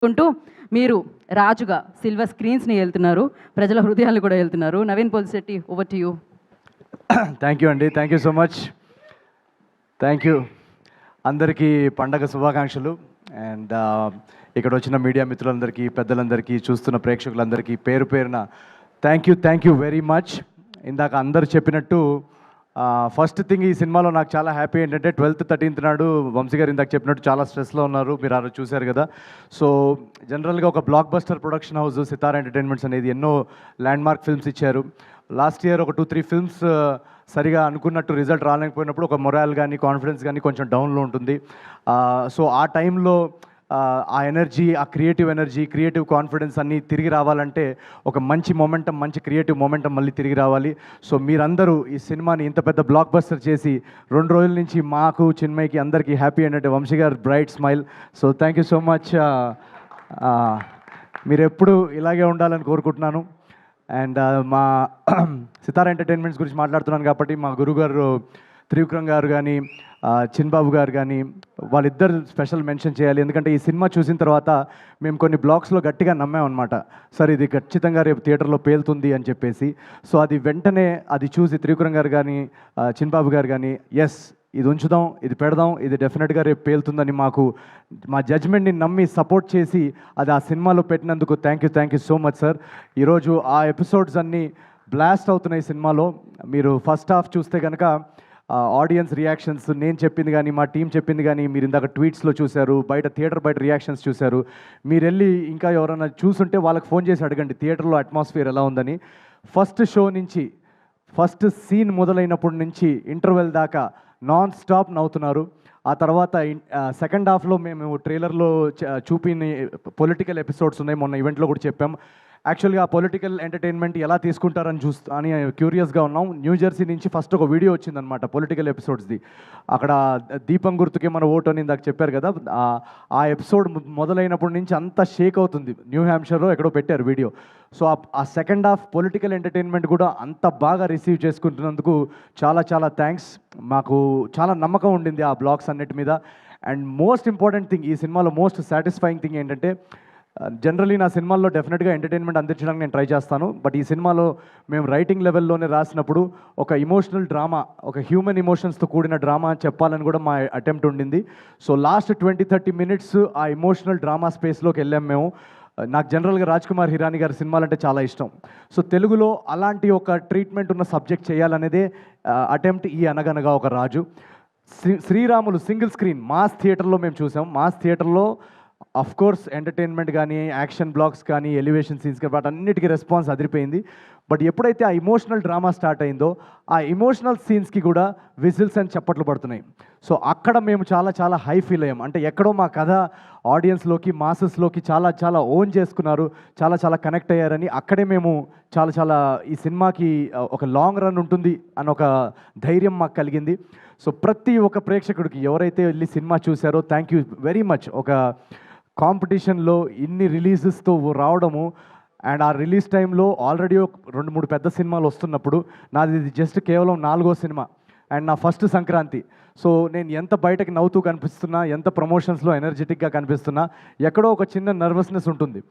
ఉంటూ మీరు రాజుగా సిల్వర్ స్క్రీన్స్ని వెళ్తున్నారు, ప్రజల హృదయాలు కూడా వెళ్తున్నారు. Naveen Polishetty, over to you. Thank you అండి, thank you so much. Thank you. అందరికీ పండగ శుభాకాంక్షలు. అండ్ ఇక్కడ వచ్చిన మీడియా మిత్రులందరికీ, పెద్దలందరికీ, చూస్తున్న ప్రేక్షకులందరికీ పేరు పేరున థ్యాంక్ యూ వెరీ మచ్. ఇందాక అందరు చెప్పినట్టు ఫస్ట్ థింగ్ ఈ సినిమాలో నాకు చాలా హ్యాపీ ఏంటంటే 12th 13th నాడు వంశీ గారు ఇందాక చెప్పినట్టు చాలా స్ట్రెస్లో ఉన్నారు, మీరు ఆ రోజు చూశారు కదా. సో జనరల్గా ఒక బ్లాక్ బస్టర్ ప్రొడక్షన్ హౌస్ సితారా ఎంటర్టైన్మెంట్స్ అనేది ఎన్నో ల్యాండ్మార్క్ ఫిల్మ్స్ ఇచ్చారు. లాస్ట్ ఇయర్ ఒక 2-3 ఫిల్మ్స్ సరిగా అనుకున్నట్టు రిజల్ట్ రాలేకపోయినప్పుడు ఒక మొరాల్ కానీ కాన్ఫిడెన్స్ కానీ కొంచెం డౌన్లో ఉంటుంది. సో ఆ టైంలో ఆ ఎనర్జీ, ఆ క్రియేటివ్ కాన్ఫిడెన్స్ అన్నీ తిరిగి రావాలంటే ఒక మంచి మొమెంటం, మంచి క్రియేటివ్ మొమెంటం మళ్ళీ తిరిగి రావాలి. సో మీరందరూ ఈ సినిమాని ఇంత పెద్ద బ్లాక్ బస్టర్ చేసి 2 రోజుల నుంచి మాకు, చిన్మయ్కి, అందరికీ హ్యాపీ ఏంటంటే వంశీ గారు bright smile. So thank you so much. మీరు ఎప్పుడు ఇలాగే ఉండాలని కోరుకుంటున్నాను. అండ్ మా సితారా ఎంటర్టైన్మెంట్స్ గురించి మాట్లాడుతున్నాను కాబట్టి మా గురుగారు త్రివిక్రమ్ గారు కానీ, చిన్బాబు గారు కానీ, వాళ్ళిద్దరు స్పెషల్ మెన్షన్ చేయాలి. ఎందుకంటే ఈ సినిమా చూసిన తర్వాత మేము కొన్ని బ్లాగ్స్లో గట్టిగా నమ్మామన్నమాట, సార్ ఇది ఖచ్చితంగా రేపు థియేటర్లో పేలుతుంది అని చెప్పేసి. సో అది వెంటనే అది చూసి త్రివిక్రమ్ గారు కానీ, చిన్బాబు గారు కానీ, ఎస్ ఇది ఉంచుదాం, ఇది పెడదాం, ఇది డెఫినెట్గా రేపు పేలుతుందని మాకు మా జడ్జ్మెంట్ని నమ్మి సపోర్ట్ చేసి అది ఆ సినిమాలో పెట్టినందుకు thank you so much sir. ఈరోజు ఆ ఎపిసోడ్స్ అన్నీ బ్లాస్ట్ అవుతున్నాయి సినిమాలో. మీరు ఫస్ట్ హాఫ్ చూస్తే కనుక ఆడియన్స్ రియాక్షన్స్, నేను చెప్పింది కానీ, మా టీం చెప్పింది కానీ, మీరు ఇందాక ట్వీట్స్లో చూశారు, థియేటర్ బయట రియాక్షన్స్ చూశారు. మీరు వెళ్ళి ఇంకా ఎవరైనా చూసుంటే వాళ్ళకి ఫోన్ చేసి అడగండి థియేటర్లో అట్మాస్ఫియర్ ఎలా ఉందని. ఫస్ట్ షో నుంచి, ఫస్ట్ సీన్ మొదలైనప్పటి నుంచి ఇంటర్వెల్ దాకా నాన్ స్టాప్ నవ్వుతున్నారు. ఆ తర్వాత సెకండ్ హాఫ్లో మేము ట్రైలర్లో చూపిన పొలిటికల్ ఎపిసోడ్స్ ఉన్నాయి, మొన్న ఈవెంట్లో కూడా చెప్పాం. యాక్చువల్గా ఆ పొలిటికల్ ఎంటర్టైన్మెంట్ ఎలా తీసుకుంటారని అని క్యూరియస్గా ఉన్నాం. న్యూజెర్సీ నుంచి ఫస్ట్ ఒక వీడియో వచ్చిందనమాట పొలిటికల్ ఎపిసోడ్స్ది. అక్కడ దీపం గుర్తుకే మన ఓటు అని ఇందాక చెప్పారు కదా, ఆ ఎపిసోడ్ మొదలైనప్పటి నుంచి అంతా షేక్ అవుతుంది. న్యూ హ్యాంప్షైర్లో ఎక్కడో పెట్టారు వీడియో. సో ఆ సెకండ్ హాఫ్ పొలిటికల్ ఎంటర్టైన్మెంట్ కూడా అంత బాగా రిసీవ్ చేసుకుంటున్నందుకు చాలా థ్యాంక్స్. మాకు చాలా నమ్మకం ఉండింది ఆ బ్లాగ్స్ అన్నిటి మీద. అండ్ మోస్ట్ ఇంపార్టెంట్ థింగ్, ఈ సినిమాలో మోస్ట్ సాటిస్ఫైయింగ్ థింగ్ ఏంటంటే, జనరలీ నా సినిమాల్లో డెఫినెట్గా ఎంటర్టైన్మెంట్ అందించడానికి నేను ట్రై చేస్తాను. బట్ ఈ సినిమాలో మేము రైటింగ్ లెవెల్లోనే రాసినప్పుడు ఒక ఇమోషనల్ డ్రామా, ఒక హ్యూమన్ ఇమోషన్స్తో కూడిన డ్రామా చెప్పాలని కూడా మా అటెంప్ట్ ఉండింది. సో లాస్ట్ 20-30 మినిట్స్ ఆ ఇమోషనల్ డ్రామా స్పేస్లోకి వెళ్ళాం మేము. నాకు జనరల్గా రాజ్ కుమార్ హిరానీ గారి సినిమాలంటే చాలా ఇష్టం. సో తెలుగులో అలాంటి ఒక ట్రీట్మెంట్ ఉన్న సబ్జెక్ట్ చేయాలనేదే అటెంప్ట్ ఈ అనగనగా ఒక రాజు. శ్రీరాములు సింగిల్ స్క్రీన్ మాస్ థియేటర్లో మేము చూసాం. మాస్ థియేటర్లో అఫ్ కోర్స్ ఎంటర్టైన్మెంట్ కానీ, యాక్షన్ బ్లాక్స్ కానీ, ఎలివేషన్ సీన్స్ కానీ, వాటన్నిటికీ రెస్పాన్స్ అదిరిపోయింది. బట్ ఎప్పుడైతే ఆ ఇమోషనల్ డ్రామా స్టార్ట్ అయిందో, ఆ ఇమోషనల్ సీన్స్కి కూడా విజిల్స్ అని చప్పట్లు పడుతున్నాయి. సో అక్కడ మేము చాలా హై ఫీల్ అయ్యాం. అంటే ఎక్కడో మా కథ ఆడియన్స్లోకి, మాసెస్లోకి చాలా ఓన్ చేసుకున్నారు, చాలా కనెక్ట్ అయ్యారని అక్కడే మేము చాలా ఈ సినిమాకి ఒక లాంగ్ రన్ ఉంటుంది అని ఒక ధైర్యం మాకు కలిగింది. సో ప్రతి ఒక్క ప్రేక్షకుడికి ఎవరైతే వెళ్ళి సినిమా చూశారో థ్యాంక్ యూ వెరీ మచ్. ఒక కాంపిటీషన్లో ఇన్ని రిలీజెస్తో రావడము, అండ్ ఆ రిలీజ్ టైంలో ఆల్రెడీ 2-3 పెద్ద సినిమాలు వస్తున్నప్పుడు నాది ఇది జస్ట్ కేవలం 4వ సినిమా అండ్ నా ఫస్ట్ సంక్రాంతి. సో నేను ఎంత బయటకు నవ్వుతూ కనిపిస్తున్నా, ఎంత ప్రమోషన్స్లో ఎనర్జెటిక్గా కనిపిస్తున్నా, ఎక్కడో ఒక చిన్న నర్వస్నెస్ ఉంటుంది.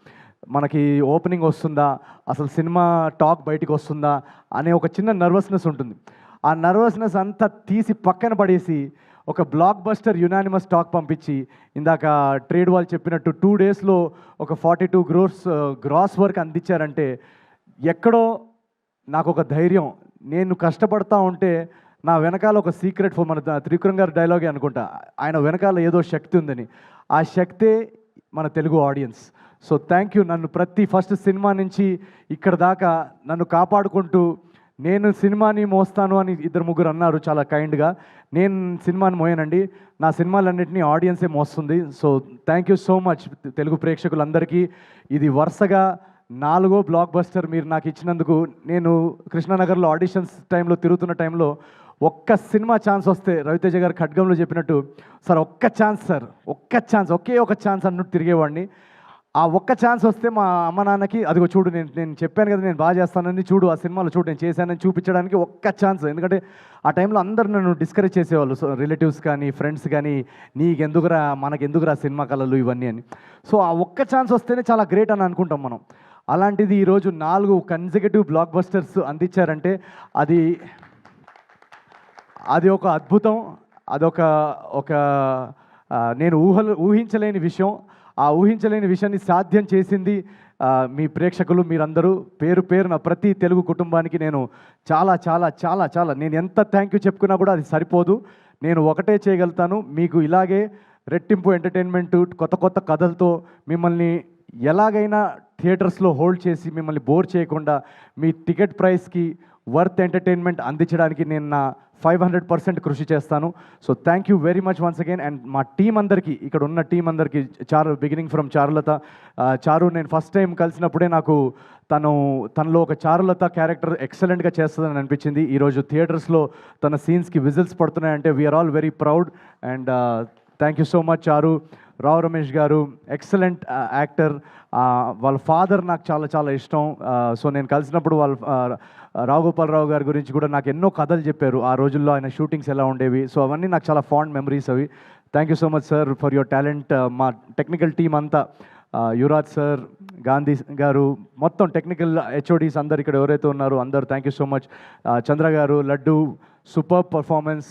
మనకి ఓపెనింగ్ వస్తుందా, అసలు సినిమా టాక్ బయటికి వస్తుందా అనే ఒక చిన్న నర్వస్నెస్ ఉంటుంది. ఆ నర్వస్నెస్ అంతా తీసి పక్కన పడేసి ఒక బ్లాక్ బస్టర్ యునానిమస్ టాక్ పంపించి, ఇందాక ట్రేడ్ వాళ్ళు చెప్పినట్టు 2 డేస్లో ఒక 42 crores గ్రాస్ వర్క్ అందించారంటే ఎక్కడో నాకు ఒక ధైర్యం. నేను కష్టపడతా ఉంటే నా వెనకాల ఒక సీక్రెట్ ఫోర్, మన త్రివిక్రమ్ గారి డైలాగే అనుకుంటా, ఆయన వెనకాల ఏదో శక్తి ఉందని. ఆ శక్తే మన Telugu audience. So thank you. నన్ను ప్రతి ఫస్ట్ సినిమా నుంచి ఇక్కడ దాకా నన్ను కాపాడుకుంటూ, నేను సినిమాని మోస్తాను అని 2-3 అన్నారు చాలా కైండ్గా. నేను సినిమాని మోయనండి, నా సినిమాలన్నింటినీ ఆడియన్సే మోస్తుంది. So thank you so much Telugu ప్రేక్షకులందరికీ. ఇది వరుసగా 4వ బ్లాక్ బస్టర్ మీరు నాకు ఇచ్చినందుకు. నేను కృష్ణానగర్లో ఆడిషన్స్ టైంలో తిరుగుతున్న టైంలో ఒక్క సినిమా ఛాన్స్ వస్తే, రవితేజ గారు ఖడ్గంలో చెప్పినట్టు, సార్ ఒక్క ఛాన్స్, సార్ ఒక్క ఛాన్స్, ఒకే ఒక ఛాన్స్ అన్నట్టు తిరిగేవాడిని. ఆ ఒక్క ఛాన్స్ వస్తే మా అమ్మ నాన్నకి అదిగో చూడు నేను నేను చెప్పాను కదా నేను బాగా చేస్తానని చూడు ఆ సినిమాలో చూడు నేను చేశానని చూపించడానికి ఒక్క ఛాన్స్. ఎందుకంటే ఆ టైంలో అందరూ నన్ను డిస్కరేజ్ చేసేవాళ్ళు. సో రిలేటివ్స్ కానీ ఫ్రెండ్స్ కానీ నీకెందుకురా మనకెందుకురా సినిమా కళలు ఇవన్నీ అని. సో ఆ ఒక్క ఛాన్స్ వస్తేనే చాలా గ్రేట్ అని అనుకుంటాం మనం. అలాంటిది ఈరోజు 4 కన్సిక్యూటివ్ బ్లాక్ బస్టర్స్ అందించారంటే అది అది ఒక అద్భుతం. అదొక ఒక నేను ఊహించలేని విషయం. ఆ ఊహించలేని విషయాన్ని సాధ్యం చేసింది మీ ప్రేక్షకులు మీరందరూ. పేరు పేరున ప్రతి తెలుగు కుటుంబానికి నేను చాలా చాలా చాలా చాలా నేను ఎంత థ్యాంక్ యూ చెప్పుకున్నా కూడా అది సరిపోదు. నేను ఒకటే చేయగలుగుతాను, మీకు ఇలాగే రెట్టింపు ఎంటర్టైన్మెంట్ కొత్త కొత్త కథలతో మిమ్మల్ని ఎలాగైనా థియేటర్స్లో హోల్డ్ చేసి మిమ్మల్ని బోర్ చేయకుండా మీ టికెట్ ప్రైస్కి వర్త్ ఎంటర్టైన్మెంట్ అందించడానికి నేను నా 500% కృషి చేస్తాను. So thank you very much once again. And మా టీం అందరికీ, ఇక్కడ ఉన్న టీం అందరికీ, చారు బిగినింగ్ ఫ్రమ్ చారులత. చారు నేను ఫస్ట్ టైం కలిసినప్పుడే నాకు తనలో ఒక చారులత క్యారెక్టర్ ఎక్సలెంట్గా చేస్తుందని అనిపించింది. ఈరోజు థియేటర్స్లో తన సీన్స్కి విజిల్స్ పడుతున్నాయంటే we're all very proud. And thank you so much Charu. Rao Ramesh గారు ఎక్సలెంట్ యాక్టర్. వాళ్ళ ఫాదర్ నాకు చాలా చాలా ఇష్టం. సో నేను కలిసినప్పుడు రావు గోపాలరావు గారి గురించి కూడా నాకు ఎన్నో కథలు చెప్పారు. ఆ రోజుల్లో ఆయన షూటింగ్స్ ఎలా ఉండేవి. సో అవన్నీ నాకు చాలా ఫాండ్ మెమరీస్ అవి. Thank you so much sir for your talent. మా టెక్నికల్ టీం అంతా, యువరాజ్ సార్, గాంధీ గారు, మొత్తం టెక్నికల్ హెచ్ఓడీస్ అందరు ఇక్కడ ఎవరైతే ఉన్నారో అందరూ thank you so much. Chandra garu, Laddu, super performance.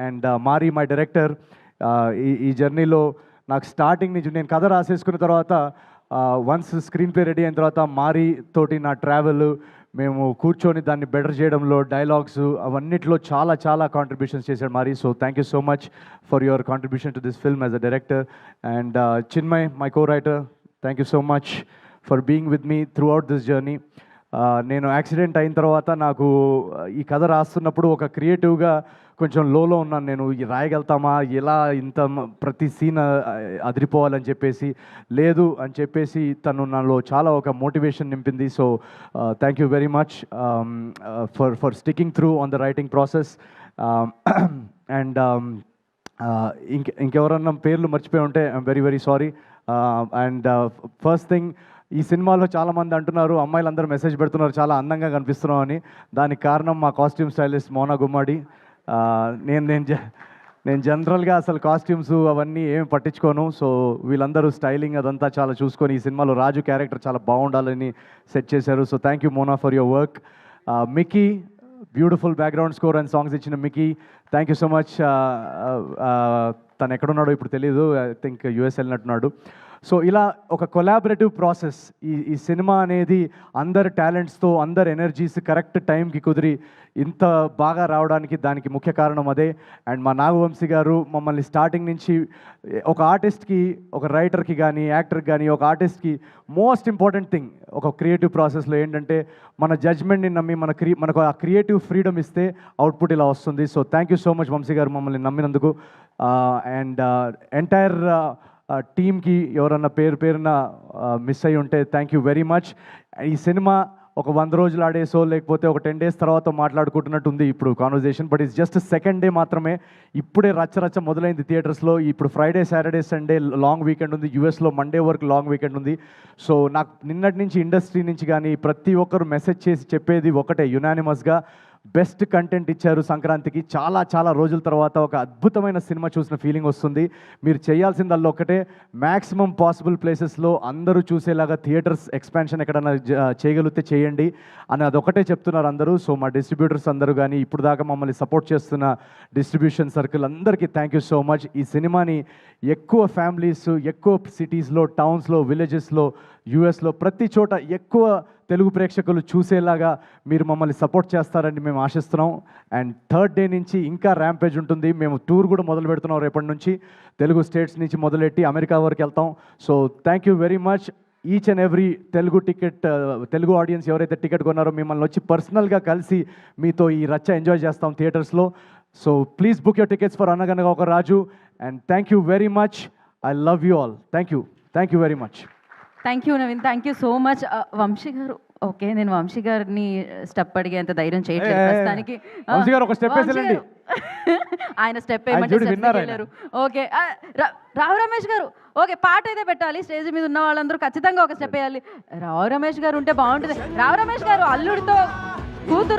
And Mari my director. ఈ జర్నీలో నాకు స్టార్టింగ్ నుంచి నేను కథ రాసేసుకున్న తర్వాత వన్స్ స్క్రీన్ ప్లే రెడీ అయిన తర్వాత మారీ తోటి నా ట్రావెల్, మేము కూర్చొని దాన్ని బెటర్ చేయడంలో, డైలాగ్స్ అవన్నిట్లో చాలా చాలా కాంట్రిబ్యూషన్స్ చేశాడు Mari. So thank you so much for your contribution to this film as a director. And Chinmay, my co writer, thank you so much for being with me throughout this journey. నేను accident అయిన తర్వాత నాకు ఈ కథ రాస్తున్నప్పుడు ఒక క్రియేటివ్గా కొంచెం లోలో ఉన్నాను. నేను రాయగలుగుతామా, ఎలా ఇంత ప్రతి సీన్ అదిరిపోవాలని చెప్పేసి, లేదు అని చెప్పేసి తను నాలో చాలా ఒక మోటివేషన్ నింపింది. So thank you very much for sticking through on the writing process. And ఇంకెవరన్నా పేర్లు మర్చిపోయి ఉంటే I'm very very sorry. And first thing, ఈ సినిమాలో చాలామంది అంటున్నారు, అమ్మాయిలందరూ మెసేజ్ పెడుతున్నారు చాలా అందంగా కనిపిస్తున్నాం అని. దానికి కారణం మా కాస్ట్యూమ్ స్టైలిస్ట్ మోనా గుమ్మడి. నేను జనరల్గా అసలు కాస్ట్యూమ్స్ అవన్నీ ఏమి పట్టించుకోను. సో వీళ్ళందరూ స్టైలింగ్ అదంతా చాలా చూసుకొని ఈ సినిమాలో రాజు క్యారెక్టర్ చాలా బాగుండాలని సెట్ చేశారు. So thank you Mona for your work. Mickey, beautiful background score and songs ఇచ్చిన Mickey, thank you so much. తను ఎక్కడున్నాడో ఇప్పుడు తెలియదు, ఐ థింక్ యూఎస్ వెళ్ళినట్టున్నాడు. సో ఇలా ఒక కొలాబరేటివ్ ప్రాసెస్. ఈ సినిమా అనేది అందరి టాలెంట్స్తో, అందరి ఎనర్జీస్ కరెక్ట్ టైంకి కుదిరి ఇంత బాగా రావడానికి దానికి ముఖ్య కారణం అదే. అండ్ మా నాగవంశీ గారు మమ్మల్ని స్టార్టింగ్ నుంచి ఒక ఆర్టిస్ట్కి, ఒక రైటర్కి కానీ, యాక్టర్కి కానీ, ఒక ఆర్టిస్ట్కి మోస్ట్ ఇంపార్టెంట్ థింగ్ ఒక క్రియేటివ్ ప్రాసెస్లో ఏంటంటే మన జడ్జ్మెంట్ని నమ్మి మనకు ఆ క్రియేటివ్ ఫ్రీడమ్ ఇస్తే అవుట్పుట్ ఇలా వస్తుంది. So thank you so much Vamsi garu మమ్మల్ని నమ్మినందుకు. అండ్ ఎంటైర్ టీమ్కి ఎవరన్నా పేరున మిస్ అయ్యి ఉంటే థ్యాంక్ యూ వెరీ మచ్. ఈ సినిమా ఒక 100 రోజులు ఆడేసో లేకపోతే ఒక 10 days తర్వాత మాట్లాడుకుంటున్నట్టు ఉంది ఇప్పుడు conversation, but it's just second day మాత్రమే. ఇప్పుడే రచ్చ మొదలైంది థియేటర్స్లో. ఇప్పుడు Friday, Saturday, Sunday long weekend ఉంది. యూఎస్లో మండే వరకు లాంగ్ వీకెండ్ ఉంది. సో నాకు నిన్నటి నుంచి ఇండస్ట్రీ నుంచి కానీ ప్రతి ఒక్కరు మెసేజ్ చేసి చెప్పేది ఒకటే, యునానిమస్గా బెస్ట్ కంటెంట్ ఇచ్చారు సంక్రాంతికి. చాలా చాలా రోజుల తర్వాత ఒక అద్భుతమైన సినిమా చూసిన ఫీలింగ్ వస్తుంది. మీరు చేయాల్సిందల్లా ఒకటే, మ్యాక్సిమం పాసిబుల్ ప్లేసెస్లో అందరూ చూసేలాగా థియేటర్స్ ఎక్స్పాన్షన్ ఎక్కడన్నా చేయగలిగితే చేయండి అని అదొకటే చెప్తున్నారు అందరూ. సో మా డిస్ట్రిబ్యూటర్స్ అందరూ కానీ ఇప్పుడు దాకా మమ్మల్ని సపోర్ట్ చేస్తున్న డిస్ట్రిబ్యూషన్ సర్కిల్ అందరికీ థ్యాంక్ యూ సో మచ్. ఈ సినిమాని ఎక్కువ ఫ్యామిలీస్, ఎక్కువ సిటీస్లో, టౌన్స్లో, విలేజెస్లో, యూఎస్లో ప్రతి చోట ఎక్కువ తెలుగు ప్రేక్షకులు చూసేలాగా మీరు మమ్మల్ని సపోర్ట్ చేస్తారని మేము ఆశిస్తున్నాం. అండ్ థర్డ్ డే నుంచి ఇంకా ర్యాంపేజ్ ఉంటుంది. మేము టూర్ కూడా మొదలు పెడుతున్నాం రేపటి నుంచి. తెలుగు స్టేట్స్ నుంచి మొదలెట్టి అమెరికా వరకు వెళ్తాం. So thank you very much each and every Telugu audience ఎవరైతే టికెట్ కొన్నారో మిమ్మల్ని వచ్చి పర్సనల్గా కలిసి మీతో ఈ రచ్చ ఎంజాయ్ చేస్తాం థియేటర్స్లో. So please book your tickets for Anaganaga Oka Raju. And thank you very much. I love you all. Thank you very much. Thank you Naveen, thank you so much. Vamsi గారు, ఓకే నేను వంశీ గారిని స్టెప్ అడిగేంత ధైర్యం చేయట్లేదు ప్రస్తుతానికి. వంశీ గారు ఒక స్టెప్ వేసేయండి. ఆయన స్టెప్ వేయమంటే స్టెప్ వెళ్ళారు. ఓకే రావు రమేష్ గారు ఓకే, పాట అయితే పెట్టాలి. స్టేజ్ మీద ఉన్న వాళ్ళందరూ ఖచ్చితంగా ఒక స్టెప్ వేయాలి. రావు రమేష్ గారు ఉంటే బాగుంటుంది. రావు రమేష్ గారు అల్లుడితో కూతురుతో